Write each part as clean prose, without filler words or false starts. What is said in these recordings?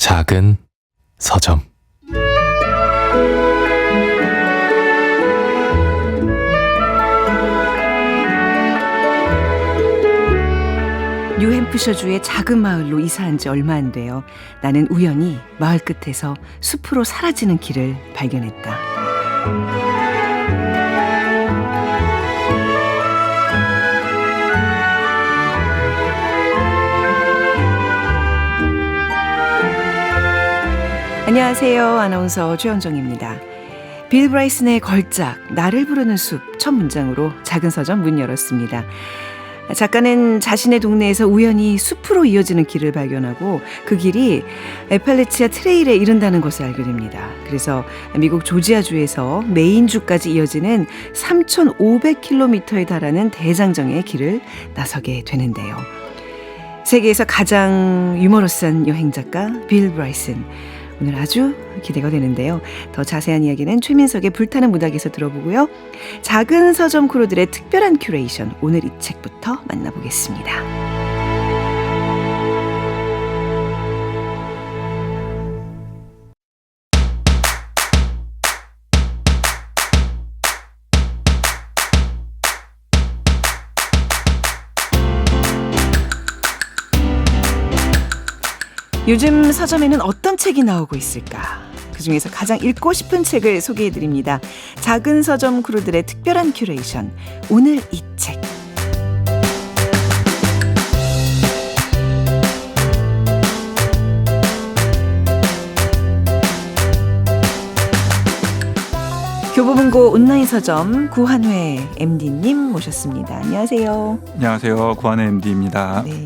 작은 서점. 뉴햄프셔주의 작은 마을로 이사한 지 얼마 안 돼요. 나는 우연히 마을 끝에서 숲으로 사라지는 길을 발견했다. 안녕하세요. 아나운서 최현정입니다. 빌 브라이슨의 걸작 나를 부르는 숲 첫 문장으로 작은 서점 문 열었습니다. 작가는 자신의 동네에서 우연히 숲으로 이어지는 길을 발견하고 그 길이 애팔레치아 트레일에 이른다는 것을 알게 됩니다. 그래서 미국 조지아주에서 메인주까지 이어지는 3,500km에 달하는 대장정의 길을 나서게 되는데요. 세계에서 가장 유머러스한 여행작가 빌 브라이슨, 오늘 아주 기대가 되는데요. 더 자세한 이야기는 최민석의 불타는 문학에서 들어보고요. 작은 서점 크루들의 특별한 큐레이션, 오늘 이 책부터 만나보겠습니다. 요즘 서점에는 어떤 책이 나오고 있을까? 그중에서 가장 읽고 싶은 책을 소개해드립니다. 작은 서점 크루들의 특별한 큐레이션, 오늘 이 책. 교보문고 온라인 서점 구한회 MD님 모셨습니다. 안녕하세요. 안녕하세요. 구한회 MD입니다. 네.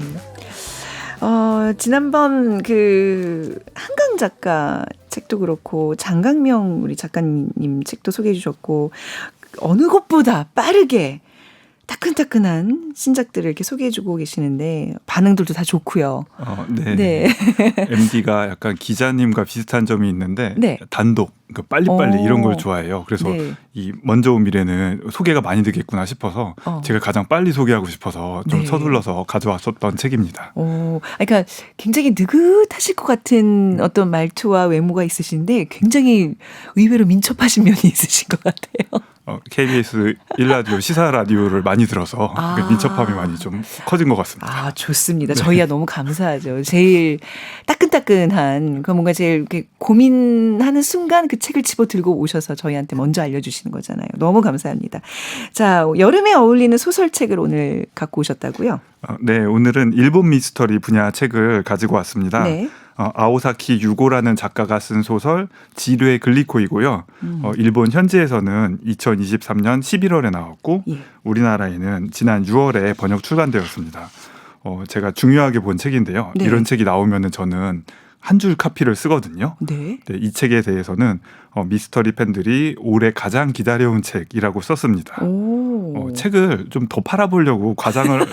지난번 한강 작가 책도 그렇고 장강명 우리 작가님 책도 소개해 주셨고 어느 것보다 빠르게 따끈따끈한 신작들을 이렇게 소개해주고 계시는데 반응들도 다 좋고요. 네. 네. MD가 약간 기자님과 비슷한 점이 있는데 네. 단독, 그러니까 빨리빨리 이런 걸 좋아해요. 그래서 네. 이 먼저 온 미래는 소개가 많이 되겠구나 싶어서 제가 가장 빨리 소개하고 싶어서 좀 네. 서둘러서 가져왔었던 책입니다. 그러니까 굉장히 느긋하실 것 같은 어떤 말투와 외모가 있으신데 굉장히 의외로 민첩하신 면이 있으신 것 같아요. KBS 1라디오 시사 라디오를 많이 들어서 민첩함이 많이 좀 커진 것 같습니다. 좋습니다. 네. 저희야 너무 감사하죠. 제일 따끈따끈한 뭔가 제일 이렇게 고민하는 순간 그 책을 집어 들고 오셔서 저희한테 먼저 알려주시는 거잖아요. 너무 감사합니다. 자, 여름에 어울리는 소설책을 오늘 갖고 오셨다고요? 네, 오늘은 일본 미스터리 분야 책을 가지고 왔습니다. 네. 아오사키 유고라는 작가가 쓴 소설 지뢰 글리코이고요. 일본 현지에서는 2023년 11월에 나왔고 예. 우리나라에는 지난 6월에 번역 출간되었습니다. 제가 중요하게 본 책인데요. 네. 이런 책이 나오면은 저는 한 줄 카피를 쓰거든요. 네. 네, 이 책에 대해서는 미스터리 팬들이 올해 가장 기다려온 책이라고 썼습니다. 책을 좀 더 팔아보려고 과장을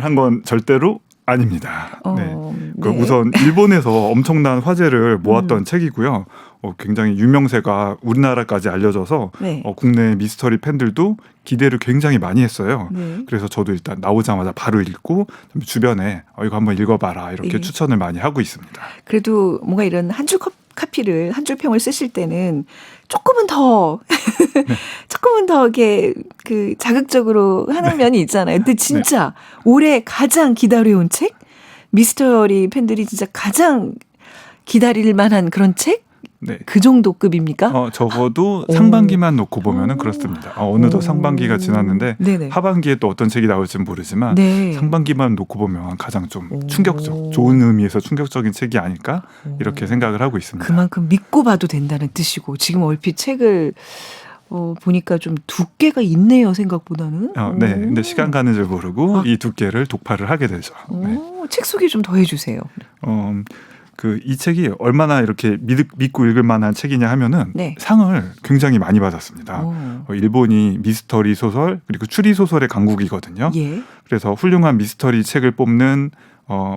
한 건 절대로 아닙니다. 네. 네. 우선 일본에서 엄청난 화제를 모았던 책이고요. 굉장히 유명세가 우리나라까지 알려져서 네. 국내 미스터리 팬들도 기대를 굉장히 많이 했어요. 네. 그래서 저도 일단 나오자마자 바로 읽고 좀 주변에 이거 한번 읽어봐라 이렇게 예. 추천을 많이 하고 있습니다. 그래도 뭔가 이런 한 줄 카피를 한 줄 평을 쓰실 때는 조금은 더 이렇게 자극적으로 하는 면이 있잖아요. 근데 진짜 올해 가장 기다려온 책? 미스터리 팬들이 진짜 가장 기다릴 만한 그런 책? 네. 그 정도 급입니까? 적어도 상반기만 놓고 보면은 그렇습니다. 어느덧 상반기가 지났는데 네네. 하반기에 또 어떤 책이 나올지는 모르지만 네. 상반기만 놓고 보면 가장 좀 좋은 의미에서 충격적인 책이 아닐까 이렇게 생각을 하고 있습니다. 그만큼 믿고 봐도 된다는 뜻이고 지금 얼핏 책을 보니까 좀 두께가 있네요, 생각보다는. 네, 근데 시간 가는 줄 모르고 이 두께를 독파를 하게 되죠. 네. 책 소개 좀 더 해주세요. 이 책이 얼마나 이렇게 믿고 읽을 만한 책이냐 하면은 네. 상을 굉장히 많이 받았습니다. 일본이 미스터리 소설 그리고 추리 소설의 강국이거든요. 예. 그래서 훌륭한 미스터리 책을 뽑는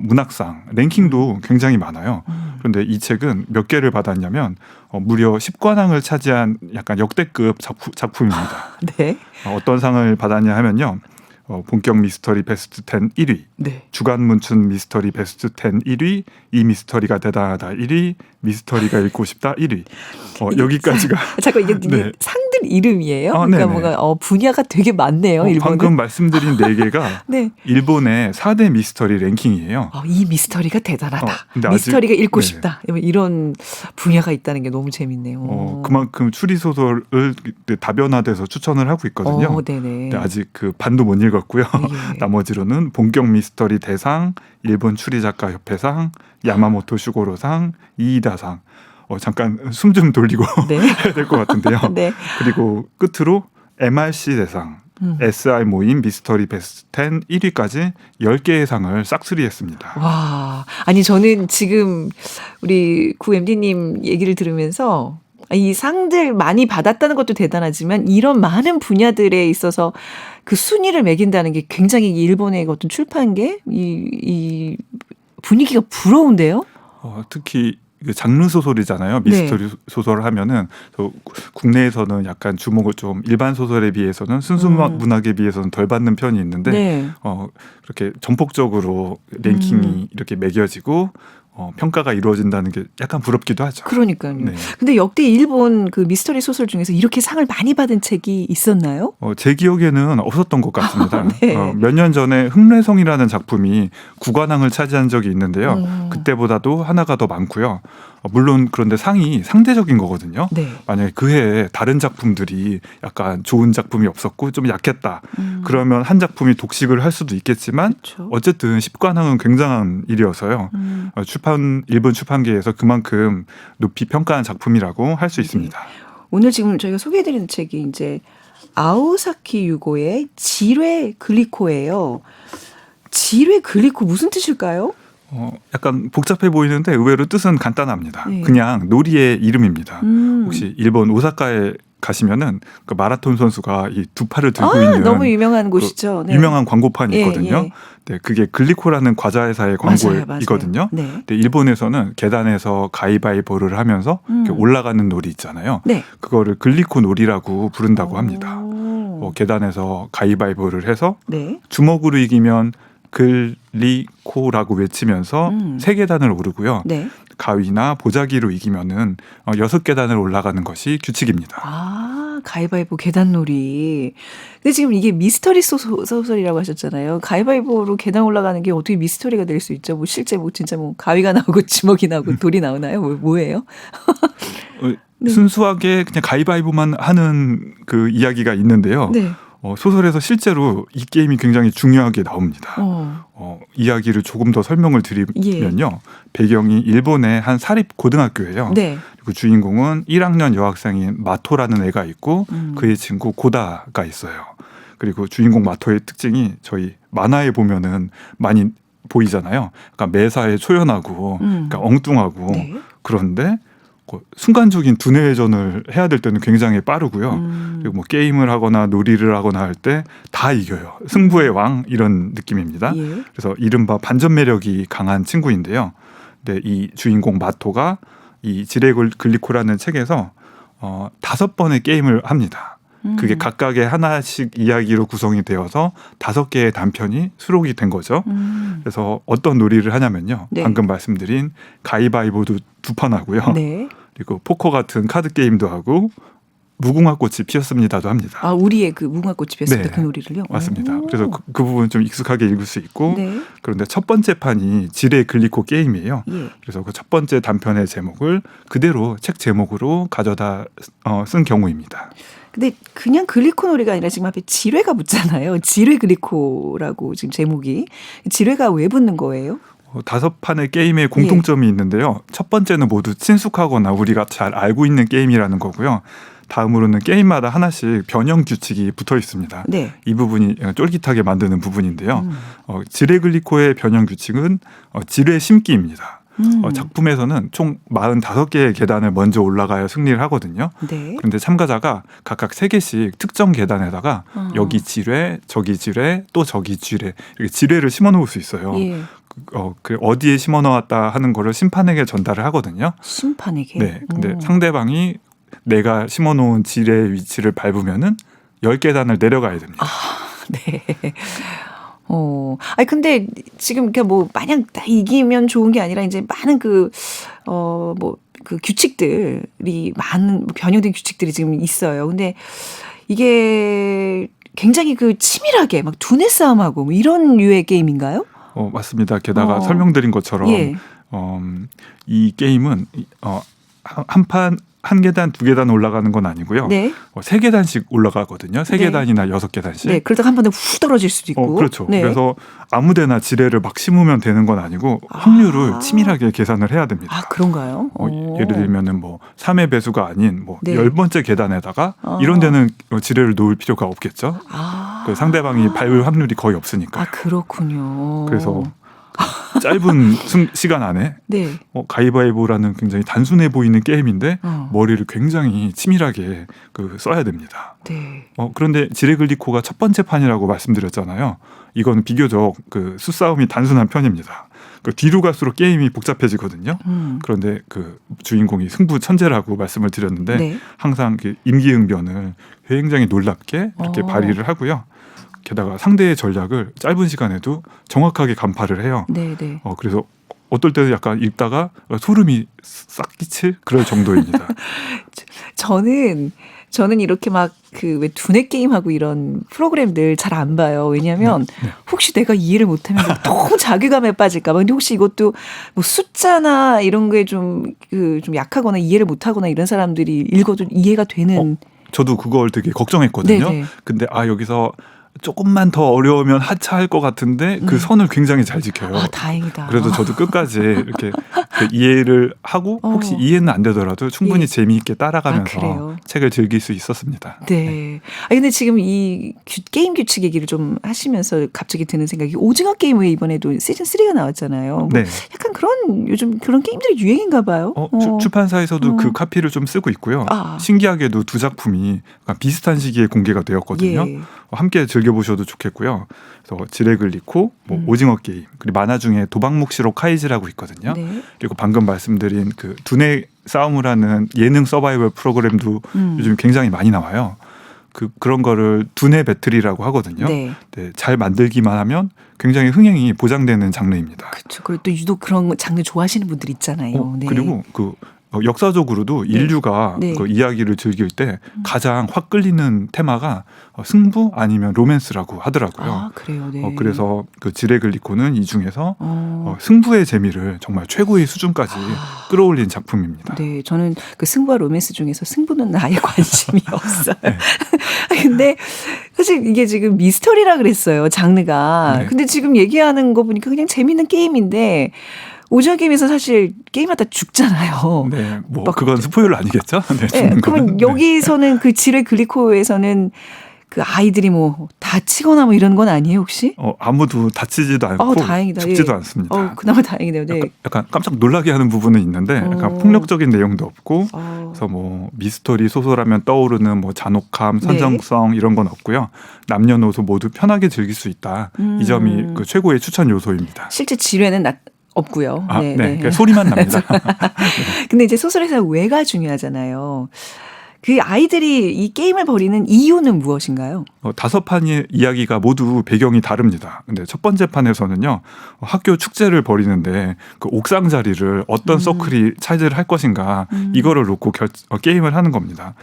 문학상 랭킹도 굉장히 많아요. 그런데 이 책은 몇 개를 받았냐면 무려 10관왕을 차지한 약간 역대급 작품입니다. 네. 어떤 상을 받았냐 하면요. 본격 미스터리 베스트 10 1위, 네. 주간 문춘 미스터리 베스트 10 1위, 이 미스터리가 대단하다 1위, 미스터리가 읽고 싶다 1위. 여기까지가 잠깐 이게 네. 상들 이름이에요? 그러니까 네네. 뭔가 분야가 되게 많네요. 일본은. 방금 말씀드린 4개가 네. 일본의 4대 미스터리 랭킹이에요. 이 미스터리가 대단하다. 근데 미스터리가 아직, 읽고 네. 싶다. 이런 분야가 있다는 게 너무 재밌네요. 그만큼 추리 소설을 다변화돼서 추천을 하고 있거든요. 네네. 근데 아직 그 반도 못 읽었고요. 예. 나머지로는 본격 미스터리 대상, 일본 추리작가 협회상, 야마모토 슈고로상, 이이다상. 잠깐 숨 좀 돌리고 네. 해야 될 것 같은데요. 네. 그리고 끝으로 MRC 대상, SI 모임 미스터리 베스트 10 1위까지 10개의 상을 싹쓸이했습니다. 와, 아니 저는 지금 우리 구 MD님 얘기를 들으면서 이 상들 많이 받았다는 것도 대단하지만 이런 많은 분야들에 있어서 그 순위를 매긴다는 게 굉장히 일본의 어떤 출판계 이 분위기가 부러운데요. 특히 장르 소설이잖아요. 미스터리 네. 소설을 하면은 국내에서는 약간 주목을 좀 일반 소설에 비해서는 순수 문학에 비해서는 덜 받는 편이 있는데 네. 그렇게 전폭적으로 랭킹이 이렇게 매겨지고 평가가 이루어진다는 게 약간 부럽기도 하죠. 그러니까요. 네. 근데 역대 일본 그 미스터리 소설 중에서 이렇게 상을 많이 받은 책이 있었나요? 제 기억에는 없었던 것 같습니다. 네. 몇 년 전에 흑례성이라는 작품이 구관왕을 차지한 적이 있는데요. 그때보다도 하나가 더 많고요. 물론 그런데 상이 상대적인 거거든요. 네. 만약에 그 해에 다른 작품들이 약간 좋은 작품이 없었고 좀 약했다. 그러면 한 작품이 독식을 할 수도 있겠지만 그렇죠. 어쨌든 10관왕은 굉장한 일이어서요. 일본 출판계에서 그만큼 높이 평가한 작품이라고 할 수 있습니다. 오늘 지금 저희가 소개해드리는 책이 이제 아오사키 유고의 지뢰 글리코예요. 지뢰 글리코 무슨 뜻일까요? 약간 복잡해 보이는데 의외로 뜻은 간단합니다. 네. 그냥 놀이의 이름입니다. 혹시 일본 오사카에 가시면은 그 마라톤 선수가 이 두 팔을 들고 있는 너무 유명한 곳이죠. 네. 유명한 광고판이 있거든요. 예. 네, 그게 글리코라는 과자 회사의 광고이거든요. 네. 근데 일본에서는 계단에서 가위바위보를 하면서 이렇게 올라가는 놀이 있잖아요. 네. 그거를 글리코 놀이라고 부른다고 합니다. 오. 계단에서 가위바위보를 해서 네. 주먹으로 이기면 글리코라고 외치면서 3계단을 오르고요. 네. 가위나 보자기로 이기면은 6계단을 올라가는 것이 규칙입니다. 가위바위보 계단놀이. 근데 지금 이게 미스터리 소설이라고 하셨잖아요. 가위바위보로 계단 올라가는 게 어떻게 미스터리가 될 수 있죠? 실제 진짜 가위가 나오고 주먹이 나오고 돌이 나오나요? 뭐예요? 네. 순수하게 그냥 가위바위보만 하는 그 이야기가 있는데요. 네. 소설에서 실제로 이 게임이 굉장히 중요하게 나옵니다. 이야기를 조금 더 설명을 드리면요. 배경이 일본의 한 사립 고등학교예요. 네. 그리고 주인공은 1학년 여학생인 마토라는 애가 있고 그의 친구 고다가 있어요. 그리고 주인공 마토의 특징이 저희 만화에 보면은 많이 보이잖아요. 그러니까 매사에 초연하고 그러니까 엉뚱하고 네. 그런데 순간적인 두뇌 회전을 해야 될 때는 굉장히 빠르고요. 그리고 뭐 게임을 하거나 놀이를 하거나 할 때 다 이겨요. 승부의 왕 이런 느낌입니다. 예. 그래서 이른바 반전 매력이 강한 친구인데요. 근데 이 주인공 마토가 이 지뢰 글리코라는 책에서 5번의 게임을 합니다. 그게 각각의 하나씩 이야기로 구성이 되어서 5개의 단편이 수록이 된 거죠. 그래서 어떤 놀이를 하냐면요. 네. 방금 말씀드린 가위바위보도 2판 하고요. 네. 그리고 포커 같은 카드 게임도 하고 무궁화 꽃이 피었습니다도 합니다. 우리의 그 무궁화 꽃이 피었을 네. 때 그 놀이를요? 맞습니다. 오. 그래서 그 부분 좀 익숙하게 읽을 수 있고 네. 그런데 첫 번째 판이 지뢰 글리코 게임이에요. 예. 그래서 그 첫 번째 단편의 제목을 그대로 책 제목으로 가져다 쓴 경우입니다. 근데 그냥 글리코 놀이가 아니라 지금 앞에 지뢰가 붙잖아요. 지뢰 글리코라고 지금 제목이. 지뢰가 왜 붙는 거예요? 5판의 게임에 공통점이 있는데요. 첫 번째는 모두 친숙하거나 우리가 잘 알고 있는 게임이라는 거고요. 다음으로는 게임마다 하나씩 변형 규칙이 붙어 있습니다. 네. 이 부분이 쫄깃하게 만드는 부분인데요. 지뢰 글리코의 변형 규칙은 지뢰 심기입니다. 작품에서는 총 45개의 계단을 먼저 올라가야 승리를 하거든요. 네. 그런데 참가자가 각각 3개씩 특정 계단에다가 여기 지뢰, 저기 지뢰, 또 저기 지뢰 이렇게 지뢰를 심어 놓을 수 있어요. 예. 그 어디에 심어 놓았다 하는 거를 심판에게 전달을 하거든요. 심판에게. 네. 근데 상대방이 내가 심어 놓은 지뢰의 위치를 밟으면은 10계단을 내려가야 됩니다. 네. 아니 근데 지금 그러니까 뭐 마냥 다 이기면 좋은 게 아니라 이제 많은 그 규칙들이 많은 변형된 규칙들이 지금 있어요. 근데 이게 굉장히 그 치밀하게 막 두뇌 싸움하고 뭐 이런 류의 게임인가요? 맞습니다. 게다가 설명드린 것처럼 예. 이 게임은 한 계단, 두 계단 올라가는 건 아니고요. 네. 세 계단씩 올라가거든요. 세 네. 계단이나 여섯 계단씩. 네. 그러다가 한 번에 후 떨어질 수도 있고. 그렇죠. 네. 그래서 아무데나 지뢰를 막 심으면 되는 건 아니고 확률을 치밀하게 계산을 해야 됩니다. 아, 그런가요? 예를 들면은 뭐 3의 배수가 아닌 뭐 네. 10번째 계단에다가 이런 데는 지뢰를 놓을 필요가 없겠죠. 그 상대방이 밟을 확률이 거의 없으니까. 아, 그렇군요. 그래서 짧은 시간 안에 네. 가위바위보라는 굉장히 단순해 보이는 게임인데 머리를 굉장히 치밀하게 써야 됩니다. 네. 그런데 지레글리코가 첫 번째 판이라고 말씀드렸잖아요. 이건 비교적 수싸움이 단순한 편입니다. 뒤로 갈수록 게임이 복잡해지거든요. 그런데 주인공이 승부 천재라고 말씀을 드렸는데 네. 항상 임기응변을 굉장히 놀랍게 이렇게 발휘를 하고요. 게다가 상대의 전략을 짧은 시간에도 정확하게 간파를 해요. 네, 네. 그래서 어떨 때는 약간 읽다가 소름이 싹 끼칠 그럴 정도입니다. 저는 이렇게 막 왜 두뇌 게임하고 이런 프로그램들 잘 안 봐요. 왜냐하면 혹시 내가 이해를 못하면 너무 자괴감에 빠질까 봐. 근데 혹시 이것도 뭐 숫자나 이런 게 좀 약하거나 이해를 못하거나 이런 사람들이 읽어도 이해가 되는. 저도 그걸 되게 걱정했거든요. 네네. 근데 여기서 조금만 더 어려우면 하차할 것 같은데 그 선을 굉장히 잘 지켜요. 아, 다행이다. 그래도 저도 끝까지 이렇게 이해를 하고 혹시 이해는 안 되더라도 충분히 예. 재미있게 따라가면서 그래요? 책을 즐길 수 있었습니다. 네. 근데 지금 이 게임 규칙 얘기를 좀 하시면서 갑자기 드는 생각이 오징어 게임 왜 이번에도 시즌 3가 나왔잖아요. 뭐 네. 약간 요즘 그런 게임들이 유행인가 봐요. 출판사에서도 그 카피를 좀 쓰고 있고요. 신기하게도 두 작품이 비슷한 시기에 공개가 되었거든요. 예. 함께 즐겨보셔도 좋겠고요. 그래서 지레글리코, 오징어 게임, 그리고 만화 중에 도박묵시록 카이지라고 있거든요. 네. 그리고 방금 말씀드린 두뇌 싸움을 하는 예능 서바이벌 프로그램도 요즘 굉장히 많이 나와요. 그런 거를 두뇌 배틀이라고 하거든요. 네. 네, 잘 만들기만 하면 굉장히 흥행이 보장되는 장르입니다. 그렇죠. 그리고 또 유독 그런 장르 좋아하시는 분들 있잖아요. 네. 그리고 역사적으로도 인류가 네. 이야기를 즐길 때 가장 확 끌리는 테마가 승부 아니면 로맨스라고 하더라고요. 아, 그래요. 네. 그래서 지레글리코는 이 중에서 승부의 재미를 정말 최고의 수준까지 끌어올린 작품입니다. 네, 저는 승부와 로맨스 중에서 승부는 아예 관심이 없어요. 네. 근데 사실 이게 지금 미스터리라 그랬어요, 장르가. 네. 근데 지금 얘기하는 거 보니까 그냥 재밌는 게임인데 오징어 게임에서 사실 게임하다 죽잖아요. 네, 그건 스포일러 아니겠죠? 네, 네, 그러면 여기서는 지레글리코에서는 아이들이 다치거나 이런 건 아니에요, 혹시? 아무도 다치지도 않고 다행이다. 죽지도 않습니다. 그나마 다행이네요. 네. 약간 깜짝 놀라게 하는 부분은 있는데 약간 폭력적인 내용도 없고 그래서 미스터리 소설하면 떠오르는 잔혹함, 선정성 이런 건 없고요. 남녀노소 모두 편하게 즐길 수 있다. 이 점이 최고의 추천 요소입니다. 실제 지뢰는 없고요. 네. 그러니까 소리만 납니다. 근데 이제 소설에서 왜가 중요하잖아요. 아이들이 이 게임을 벌이는 이유는 무엇인가요? 5판의 이야기가 모두 배경이 다릅니다. 근데 첫 번째 판에서는요, 학교 축제를 벌이는데 옥상 자리를 어떤 서클이 차지를 할 것인가 이거를 놓고 게임을 하는 겁니다.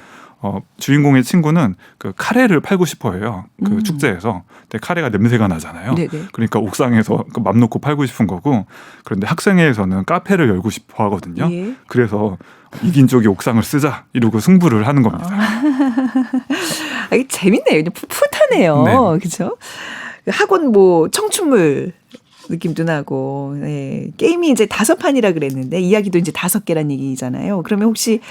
주인공의 친구는 카레를 팔고 싶어 해요. 축제에서. 근데 카레가 냄새가 나잖아요. 네네. 그러니까 옥상에서 맘 놓고 팔고 싶은 거고, 그런데 학생회에서는 카페를 열고 싶어 하거든요. 예. 그래서 이긴 쪽이 옥상을 쓰자 이러고 승부를 하는 겁니다. 이게 재밌네요. 풋풋하네요. 네. 그렇죠? 학원 청춘물 느낌도 나고, 네. 게임이 이제 5판이라 그랬는데 이야기도 이제 5개란 얘기잖아요. 그러면 혹시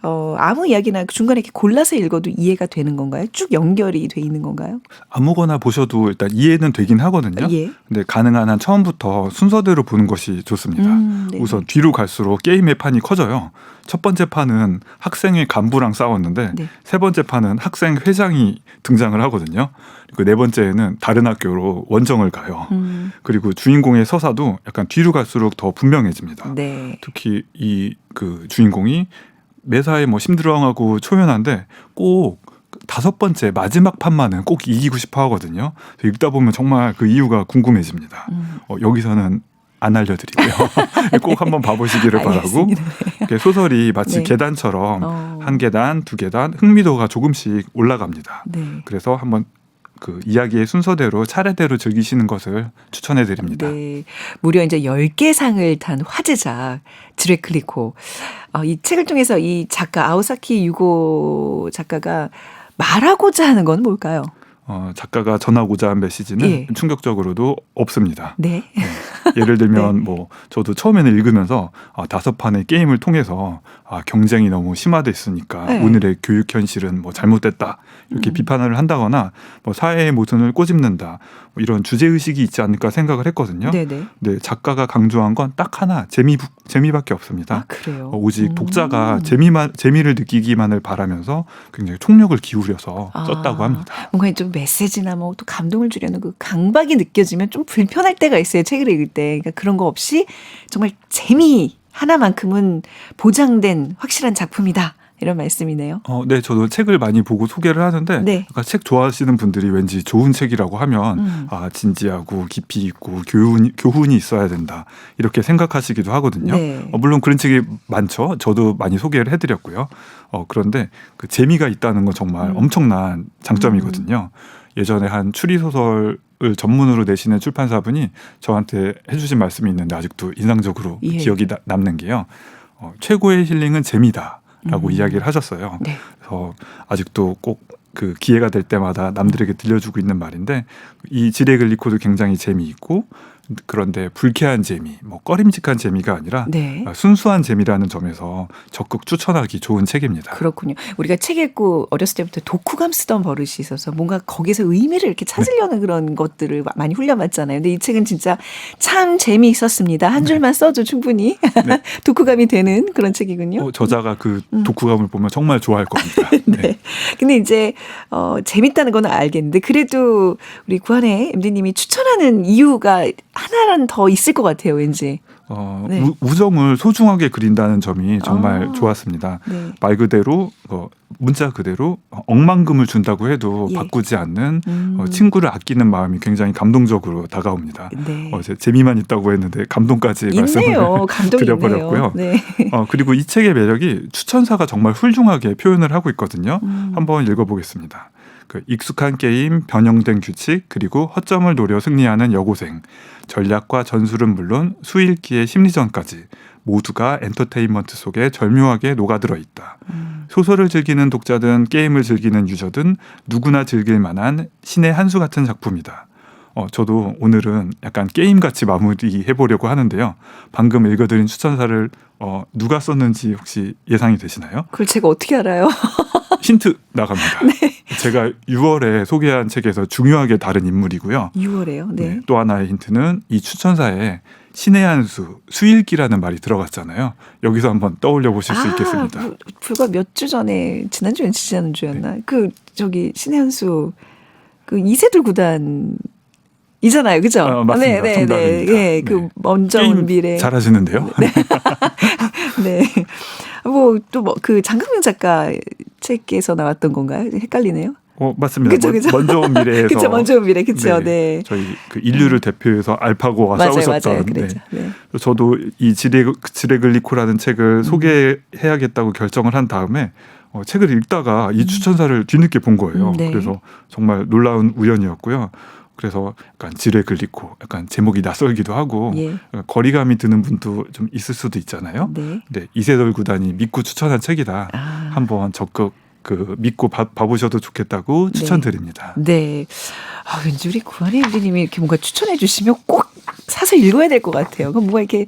아무 이야기나 중간에 이렇게 골라서 읽어도 이해가 되는 건가요? 쭉 연결이 돼 있는 건가요? 아무거나 보셔도 일단 이해는 되긴 하거든요. 예. 근데 가능한 한 처음부터 순서대로 보는 것이 좋습니다. 네. 우선 뒤로 갈수록 게임의 판이 커져요. 첫 번째 판은 학생회 간부랑 싸웠는데 네. 세 번째 판은 학생 회장이 등장을 하거든요. 그리고 네 번째에는 다른 학교로 원정을 가요. 그리고 주인공의 서사도 약간 뒤로 갈수록 더 분명해집니다. 네. 특히 이 주인공이 매사에 힘들어하고 초연한데 꼭 5번째 마지막 판만은 꼭 이기고 싶어 하거든요. 읽다 보면 정말 그 이유가 궁금해집니다. 여기서는 안 알려드리고요. 꼭 한번 봐보시기를 바라고. 소설이 마치 네. 계단처럼 한 계단, 두 계단 흥미도가 조금씩 올라갑니다. 네. 그래서 한번 그 이야기의 순서대로 차례대로 즐기시는 것을 추천해 드립니다. 네. 무려 이제 10개 상을 탄 화제작 지레 클리코. 이 책을 통해서 이 작가 아오사키 유고 작가가 말하고자 하는 건 뭘까요? 작가가 전하고자 한 메시지는 예. 충격적으로도 없습니다. 네. 예를 들면 네. 뭐 저도 처음에는 읽으면서 5판의 게임을 통해서 경쟁이 너무 심화됐으니까 네. 오늘의 교육 현실은 뭐 잘못됐다 이렇게 비판을 한다거나 뭐 사회의 모순을 꼬집는다 뭐 이런 주제 의식이 있지 않을까 생각을 했거든요. 네네. 네, 작가가 강조한 건 딱 하나 재미밖에 없습니다. 그래요. 오직 독자가 재미를 느끼기만을 바라면서 굉장히 총력을 기울여서 썼다고 합니다. 뭔가 좀 메시지나 뭐 또 감동을 주려는 그 강박이 느껴지면 좀 불편할 때가 있어요. 책을 읽을 때. 그러니까 그런 거 없이 정말 재미 하나만큼은 보장된 확실한 작품이다. 이런 말씀이네요. 네, 저도 책을 많이 보고 소개를 하는데 네. 책 좋아하시는 분들이 왠지 좋은 책이라고 하면 진지하고 깊이 있고 교훈이 있어야 된다 이렇게 생각하시기도 하거든요. 네. 물론 그런 책이 많죠. 저도 많이 소개를 해드렸고요. 그런데 그 재미가 있다는 건 정말 엄청난 장점이거든요. 예전에 한 추리소설을 전문으로 내시는 출판사분이 저한테 해주신 말씀이 있는데 아직도 인상적으로 예. 기억이 남는 게요. 최고의 힐링은 재미다. 라고 이야기를 하셨어요. 네. 그래서 아직도 꼭 그 기회가 될 때마다 남들에게 들려주고 있는 말인데 이 지레 글리코도 굉장히 재미있고 그런데 불쾌한 재미, 뭐 꺼림직한 재미가 아니라 네. 순수한 재미라는 점에서 적극 추천하기 좋은 책입니다. 그렇군요. 우리가 책 읽고 어렸을 때부터 독후감 쓰던 버릇이 있어서 뭔가 거기서 의미를 이렇게 찾으려는 그런 것들을 많이 훈련받잖아요. 근데 이 책은 진짜 참 재미있었습니다. 한 줄만 써도 충분히 독후감이 되는 그런 책이군요. 저자가 그 독후감을 보면 정말 좋아할 겁니다. 네. 근데 이제 재밌다는 건 알겠는데 그래도 우리 구한의 MD님이 추천하는 이유가 하나는 더 있을 것 같아요, 왠지. 네. 우정을 소중하게 그린다는 점이 정말 좋았습니다. 네. 말 그대로 문자 그대로 억만금을 준다고 해도 예. 바꾸지 않는 친구를 아끼는 마음이 굉장히 감동적으로 다가옵니다. 네. 재미만 있다고 했는데 감동까지 있네요. 말씀을 감동이 드려버렸고요. 있네요. 네. 그리고 이 책의 매력이 추천사가 정말 훌륭하게 표현을 하고 있거든요. 한번 읽어보겠습니다. 그 익숙한 게임, 변형된 규칙, 그리고 허점을 노려 승리하는 여고생, 전략과 전술은 물론 수일기의 심리전까지 모두가 엔터테인먼트 속에 절묘하게 녹아들어 있다. 소설을 즐기는 독자든 게임을 즐기는 유저든 누구나 즐길 만한 신의 한 수 같은 작품이다. 저도 오늘은 약간 게임같이 마무리해보려고 하는데요. 방금 읽어드린 추천사를 누가 썼는지 혹시 예상이 되시나요? 그걸 제가 어떻게 알아요? 힌트 나갑니다. 네. 제가 6월에 소개한 책에서 중요하게 다른 인물이고요. 6월에요. 네. 또 하나의 힌트는 이 추천사에 신의 한 수, 수일기라는 말이 들어갔잖아요. 여기서 한번 떠올려 보실 수 있겠습니다. 불과 몇 주 전에 지난주였나? 그 신의 한수 그 이세돌 구단 이잖아요, 그죠? 맞습니다. 네, 정답입니다. 네, 그 먼저 온 미래. 잘하시는데요. 네. 네. 그 장강명 작가 책에서 나왔던 건가요? 헷갈리네요. 맞습니다. 그쵸. 먼저 온 미래에서. 그렇죠. 먼저 온 미래. 그렇죠. 네. 저희 그 인류를 대표해서 알파고와 싸우셨던. 맞아요. 그랬죠. 네. 저도 이 지레글리코라는 책을 소개해야겠다고 결정을 한 다음에 책을 읽다가 이 추천사를 뒤늦게 본 거예요. 네. 그래서 정말 놀라운 우연이었고요. 그래서 약간 지레글리코, 약간 제목이 낯설기도 하고 예. 거리감이 드는 분도 좀 있을 수도 있잖아요. 네. 네, 이세돌 구단이 믿고 추천한 책이다. 한번 적극 믿고 봐보셔도 좋겠다고 추천드립니다. 네. 왠지 우리 구한의 MD님이 이렇게 뭔가 추천해 주시면 꼭 사서 읽어야 될 것 같아요. 그럼 뭔가 이렇게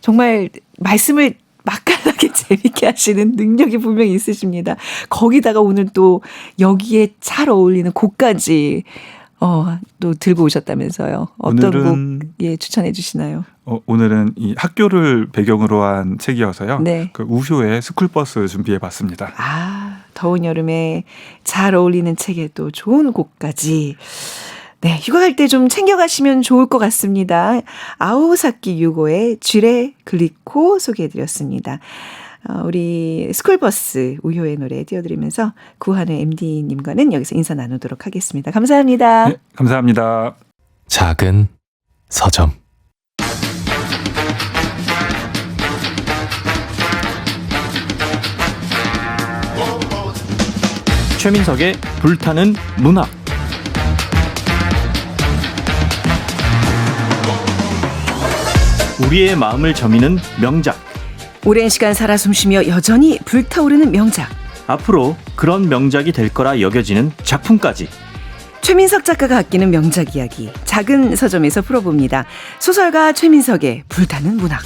정말 말씀을 맛깔나게 재밌게 하시는 능력이 분명히 있으십니다. 거기다가 오늘 또 여기에 잘 어울리는 곡까지 또 들고 오셨다면서요. 어떤 곡 추천해 주시나요? 오늘은 이 학교를 배경으로 한 책이어서요. 네. 그 우효의 스쿨버스 준비해봤습니다. 더운 여름에 잘 어울리는 책에 또 좋은 곡까지. 네, 휴가 갈 때 좀 챙겨가시면 좋을 것 같습니다. 아오사키 유고의 지레 글리코 소개해드렸습니다. 우리 스쿨버스 우효의 노래 띄워드리면서 구한의 MD님과는 여기서 인사 나누도록 하겠습니다. 감사합니다. 네, 감사합니다. 작은 서점. 최민석의 불타는 문학. 우리의 마음을 저미는 명작. 오랜 시간 살아 숨쉬며 여전히 불타오르는 명작. 앞으로 그런 명작이 될 거라 여겨지는 작품까지. 최민석 작가가 아끼는 명작 이야기 작은 서점에서 풀어봅니다. 소설가 최민석의 불타는 문학.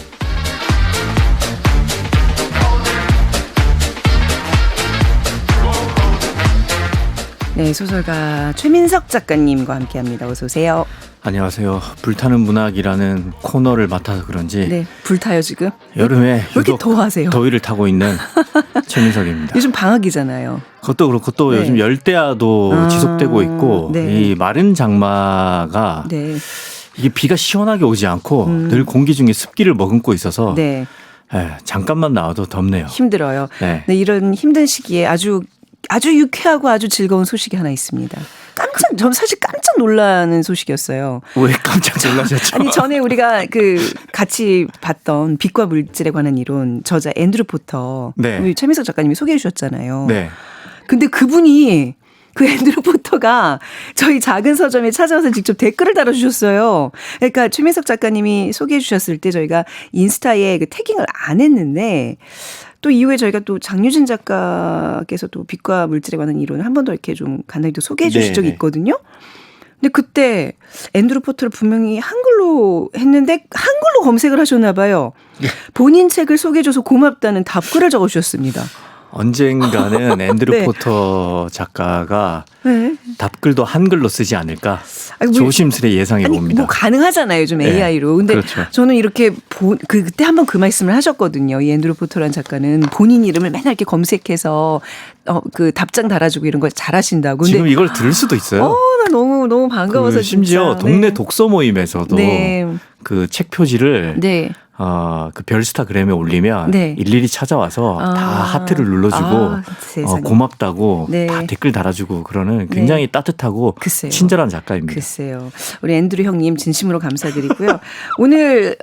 네, 소설가 최민석 작가님과 함께합니다. 어서 오세요. 안녕하세요. 불타는 문학이라는 코너를 맡아서 그런지 네, 불타요 지금. 여름에 왜 이렇게 유독 더워하세요? 더위를 타고 있는 최민석입니다. 요즘 방학이잖아요. 그것도 그렇고 또 네. 요즘 열대야도 지속되고 있고 네. 이 마른 장마가 네, 이게 비가 시원하게 오지 않고 음. 늘 공기 중에 습기를 머금고 있어서 네, 잠깐만 나와도 덥네요. 힘들어요. 네. 네, 이런 힘든 시기에 아주 유쾌하고 아주 즐거운 소식이 하나 있습니다. 전 사실 깜짝 놀라는 소식이었어요. 왜 깜짝 놀라셨죠? 아니, 전에 우리가 같이 봤던 빛과 물질에 관한 이론 저자 앤드루 포터, 네. 우리 최민석 작가님이 소개해 주셨잖아요. 네. 근데 그분이 그 앤드루 포터가 저희 작은 서점에 찾아와서 직접 댓글을 달아주셨어요. 그러니까 최민석 작가님이 소개해 주셨을 때 저희가 인스타에 그 태깅을 안 했는데 또 이후에 저희가 또 장유진 작가께서 또 빛과 물질에 관한 이론을 한 번 더 이렇게 좀 간단히 또 소개해 주신 적이 있거든요. 근데 그때 앤드루 포터를 분명히 한글로 했는데 한글로 검색을 하셨나 봐요. 본인 책을 소개해줘서 고맙다는 답글을 적어주셨습니다. 언젠가는 앤드루 네. 포터 작가가 네. 답글도 한글로 쓰지 않을까 아니, 조심스레 예상해 아니, 봅니다. 뭐 가능하잖아요, 요즘 네. AI로. 근데 그렇죠. 저는 이렇게 그때 한번 그 말씀을 하셨거든요. 이 앤드루 포터라는 작가는 본인 이름을 맨날 이렇게 검색해서 그 답장 달아주고 이런 걸 잘하신다고. 근데 지금 이걸 들을 수도 있어요. 나 너무 반가워서 그 심지어 진짜. 동네 네. 독서 모임에서도 네. 그 책 표지를 네. 그 별스타그램에 올리면 네. 일일이 찾아와서 아. 다 하트를 눌러주고 세상에. 고맙다고 네. 다 댓글 달아주고 그러는 굉장히 따뜻하고 글쎄요. 친절한 작가입니다. 글쎄요. 우리 앤드루 형님 진심으로 감사드리고요. 오늘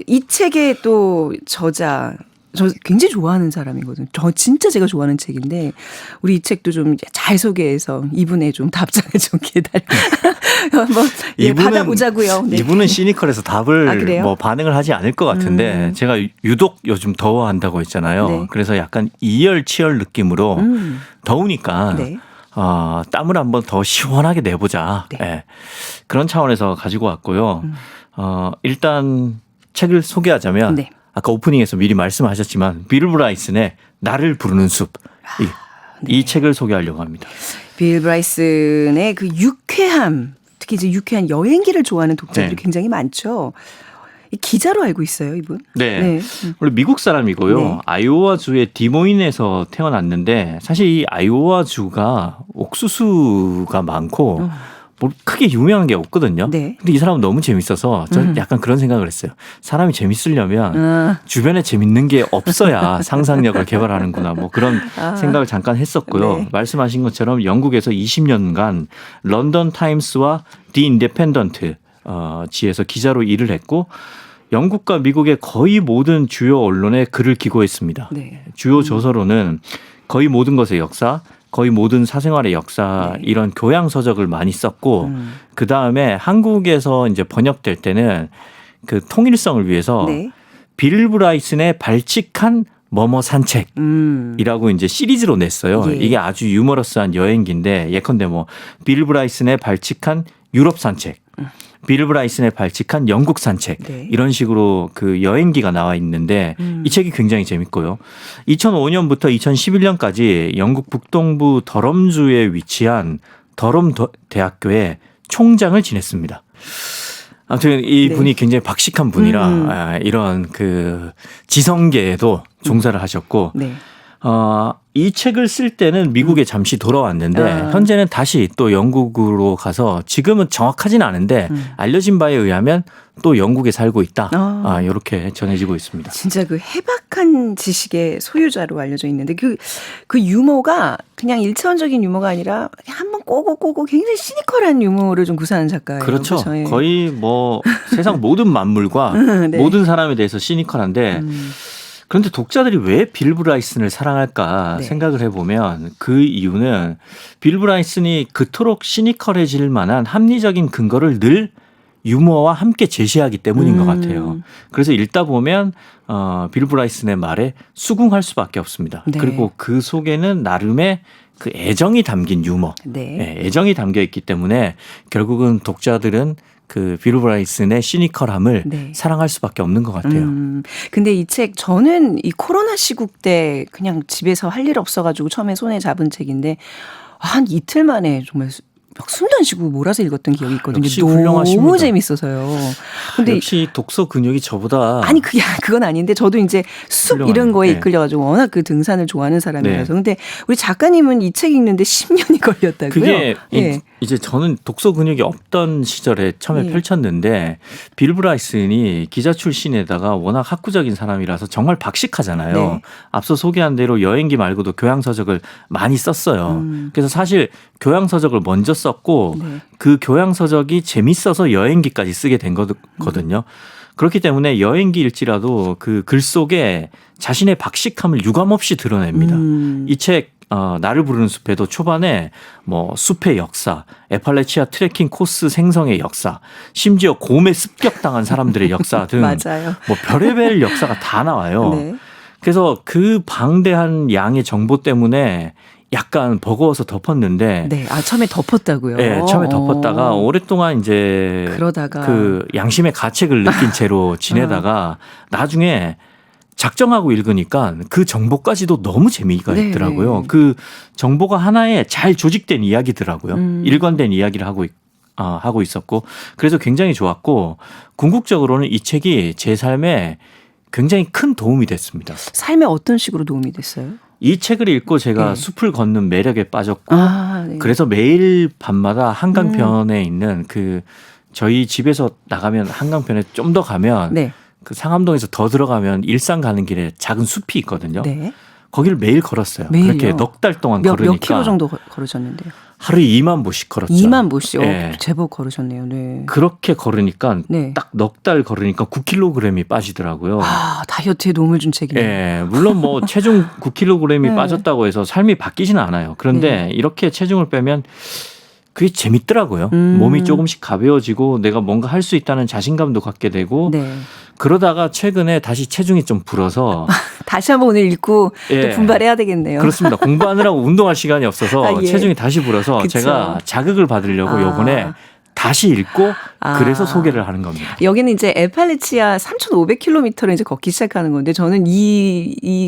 이 책의 또 저자 저 굉장히 좋아하는 사람이거든요. 저 진짜 제가 좋아하는 책인데 우리 이 책도 좀 잘 소개해서 이분의 좀 답장을 좀 기다려 한번 받아보자고요. 네. 이분은 시니컬해서 답을 그래요? 뭐 반응을 하지 않을 것 같은데 제가 유독 요즘 더워한다고 했잖아요. 네. 그래서 약간 이열치열 느낌으로 더우니까 네. 땀을 한번 더 시원하게 내보자. 네. 네. 그런 차원에서 가지고 왔고요. 일단 책을 소개하자면 네. 아까 오프닝에서 미리 말씀하셨지만 빌 브라이슨의 나를 부르는 숲. 이 책을 소개하려고 합니다. 빌 브라이슨의 그 유쾌함, 특히 이제 유쾌한 여행기를 좋아하는 독자들이 네. 굉장히 많죠. 기자로 알고 있어요, 이분. 네. 원래 미국 사람이고요. 네. 아이오와주의 디모인에서 태어났는데 사실 이 아이오와주가 옥수수가 많고 뭐 크게 유명한 게 없거든요. 네. 근데 이 사람은 너무 재밌어서 저는 약간 그런 생각을 했어요. 사람이 재밌으려면 주변에 재밌는 게 없어야 상상력을 개발하는구나. 뭐 그런 생각을 잠깐 했었고요. 네. 말씀하신 것처럼 영국에서 20년간 런던 타임스와 디 인디펜던트 지에서 기자로 일을 했고 영국과 미국의 거의 모든 주요 언론에 글을 기고했습니다. 네. 주요 저서로는 거의 모든 것의 역사, 거의 모든 사생활의 역사 네. 이런 교양 서적을 많이 썼고 그 다음에 한국에서 이제 번역될 때는 그 통일성을 위해서 네. 빌 브라이슨의 발칙한 뭐뭐 산책이라고 이제 시리즈로 냈어요. 예. 이게 아주 유머러스한 여행기인데 예컨대 뭐 빌 브라이슨의 발칙한 유럽 산책, 빌 브라이슨의 발칙한 영국 산책 네. 이런 식으로 그 여행기가 나와 있는데 이 책이 굉장히 재밌고요. 2005년부터 2011년까지 영국 북동부 더럼주에 위치한 더럼 대학교의 총장을 지냈습니다. 아무튼 이 분이 굉장히 박식한 분이라 이런 그 지성계에도 종사를 하셨고 네. 이 책을 쓸 때는 미국에 잠시 돌아왔는데 현재는 다시 또 영국으로 가서 지금은 정확하진 않은데 알려진 바에 의하면 또 영국에 살고 있다. 이렇게 전해지고 있습니다. 진짜 그 해박한 지식의 소유자로 알려져 있는데 그 유머가 그냥 일차원적인 유머가 아니라 한번 꼬고 굉장히 시니컬한 유머를 좀 구사하는 작가예요. 그렇죠. 그렇죠? 예. 거의 뭐 세상 모든 만물과 네. 모든 사람에 대해서 시니컬한데 그런데 독자들이 왜 빌 브라이슨을 사랑할까 네. 생각을 해보면 그 이유는 빌 브라이슨이 그토록 시니컬해질 만한 합리적인 근거를 늘 유머와 함께 제시하기 때문인 것 같아요. 그래서 읽다 보면 빌 브라이슨의 말에 수긍할 수밖에 없습니다. 네. 그리고 그 속에는 나름의 그 애정이 담긴 유머, 네. 애정이 담겨 있기 때문에 결국은 독자들은 그 빌 브라이슨의 시니컬함을 네. 사랑할 수밖에 없는 것 같아요. 근데 이 책 저는 이 코로나 시국 때 그냥 집에서 할 일 없어가지고 처음에 손에 잡은 책인데 한 이틀 만에 정말 막 숨도 안 쉬고 몰아서 읽었던 기억이 있거든요. 역시 너무 훌륭하십니다. 재밌어서요. 근데 역시 독서 근육이 저보다 아니 그건 아닌데 저도 이제 숲 훌륭하네. 이런 거에 네. 이끌려가지고 워낙 그 등산을 좋아하는 사람이라서 근데 우리 작가님은 이 책 읽는데 10년이 걸렸다고요? 그게 예. 이제 저는 독서 근육이 없던 시절에 처음에 예. 펼쳤는데 빌 브라이슨이 기자 출신에다가 워낙 학구적인 사람이라서 정말 박식하잖아요. 네. 앞서 소개한 대로 여행기 말고도 교양서적을 많이 썼어요. 그래서 사실 교양서적을 먼저 썼고 네. 그 교양서적이 재밌어서 여행기까지 쓰게 된 거거든요. 그렇기 때문에 여행기 일지라도 그 글 속에 자신의 박식함을 유감없이 드러냅니다. 이 책 나를 부르는 숲에도 초반에 뭐 숲의 역사, 에팔레치아 트레킹 코스 생성의 역사, 심지어 곰에 습격당한 사람들의 역사 등 맞아요. 뭐 별의별 역사가 다 나와요. 네. 그래서 그 방대한 양의 정보 때문에 약간 버거워서 덮었는데 네. 처음에 덮었다고요? 네, 처음에 덮었다가 오랫동안 이제 그러다가 그 양심의 가책을 느낀 채로 지내다가 나중에 작정하고 읽으니까 그 정보까지도 너무 재미가 네, 있더라고요. 네. 그 정보가 하나의 잘 조직된 이야기더라고요. 일관된 이야기를 하고 있었고 그래서 굉장히 좋았고 궁극적으로는 이 책이 제 삶에 굉장히 큰 도움이 됐습니다. 삶에 어떤 식으로 도움이 됐어요? 이 책을 읽고 제가 네. 숲을 걷는 매력에 빠졌고 네. 그래서 매일 밤마다 한강변에 있는 그 저희 집에서 나가면 한강변에 좀 더 가면 네. 그 상암동에서 더 들어가면 일산 가는 길에 작은 숲이 있거든요. 네. 거기를 매일 걸었어요. 매일요? 그렇게 넉 달 동안 몇 걸으니까 킬로 정도 걸으셨는데요? 하루에 2만 보씩 걸었죠. 2만 보씩. 네. 제법 걸으셨네요. 네. 그렇게 걸으니까 네. 딱 넉 달 걸으니까 9kg이 빠지더라고요. 다이어트에 도움을 준 책이네요. 예, 물론 뭐 체중 9kg이 네. 빠졌다고 해서 삶이 바뀌지는 않아요. 그런데 이렇게 체중을 빼면 그게 재밌더라고요. 몸이 조금씩 가벼워지고 내가 뭔가 할 수 있다는 자신감도 갖게 되고 네. 그러다가 최근에 다시 체중이 좀 불어서 다시 한번 오늘 읽고 예. 또 분발해야 되겠네요. 그렇습니다. 공부하느라고 운동할 시간이 없어서 예. 체중이 다시 불어서 그쵸. 제가 자극을 받으려고 요번에 다시 읽고 그래서 소개를 하는 겁니다. 여기는 이제 에팔레치아 3,500km를 이제 걷기 시작하는 건데 저는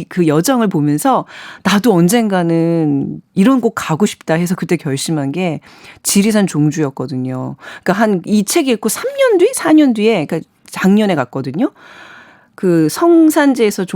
그 여정을 보면서 나도 언젠가는 이런 곳 가고 싶다 해서 그때 결심한 게 지리산 종주였거든요. 그러니까 이 책 읽고 3년 뒤, 4년 뒤에 그러니까 작년에 갔거든요. 그 성산지에서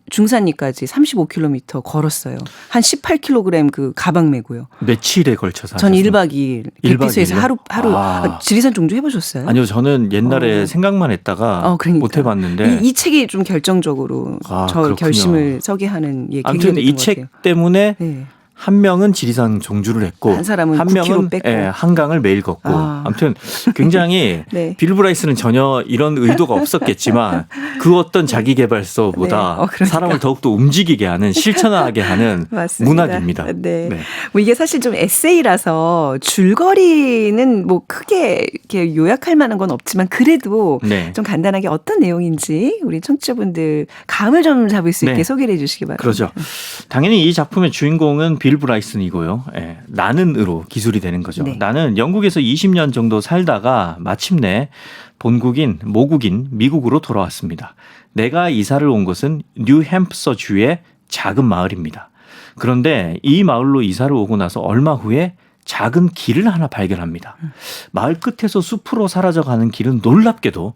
중산리까지 35km 걸었어요. 한 18kg 그 가방 메고요. 며칠에 걸쳐서 전 하셨습니까? 1박 2일 1박 백비소에서 2일? 하루 지리산 종주 해보셨어요? 아니요, 저는 옛날에 생각만 했다가 그러니까. 못 해봤는데 이 책이 좀 결정적으로 저 그렇군요. 결심을 서게 하는 계기가 아무튼 됐던 이 것 같아요. 책 때문에 네. 한 명은 지리산 종주를 했고 한 사람은 한 9kg 명은 뺐고. 한강을 매일 걷고 아무튼 굉장히 네. 빌 브라이슨은 전혀 이런 의도가 없었겠지만 그 어떤 자기계발서보다 네. 그러니까. 사람을 더욱더 움직이게 하는 실천하게 하는 맞습니다. 문학입니다. 네. 뭐 이게 사실 좀 에세이라서 줄거리는 뭐 크게 이렇게 요약할 만한 건 없지만 그래도 네. 좀 간단하게 어떤 내용인지 우리 청취자분들 감을 좀 잡을 수 있게 네. 소개를 해 주시기 바랍니다. 그렇죠. 당연히 이 작품의 주인공은 빌 브라이슨이고요. 예, 나는으로 기술이 되는 거죠. 네. 나는 영국에서 20년 정도 살다가 마침내 모국인 미국으로 돌아왔습니다. 내가 이사를 온 곳은 뉴햄프서주의 작은 마을입니다. 그런데 이 마을로 이사를 오고 나서 얼마 후에 작은 길을 하나 발견합니다. 마을 끝에서 숲으로 사라져가는 길은 놀랍게도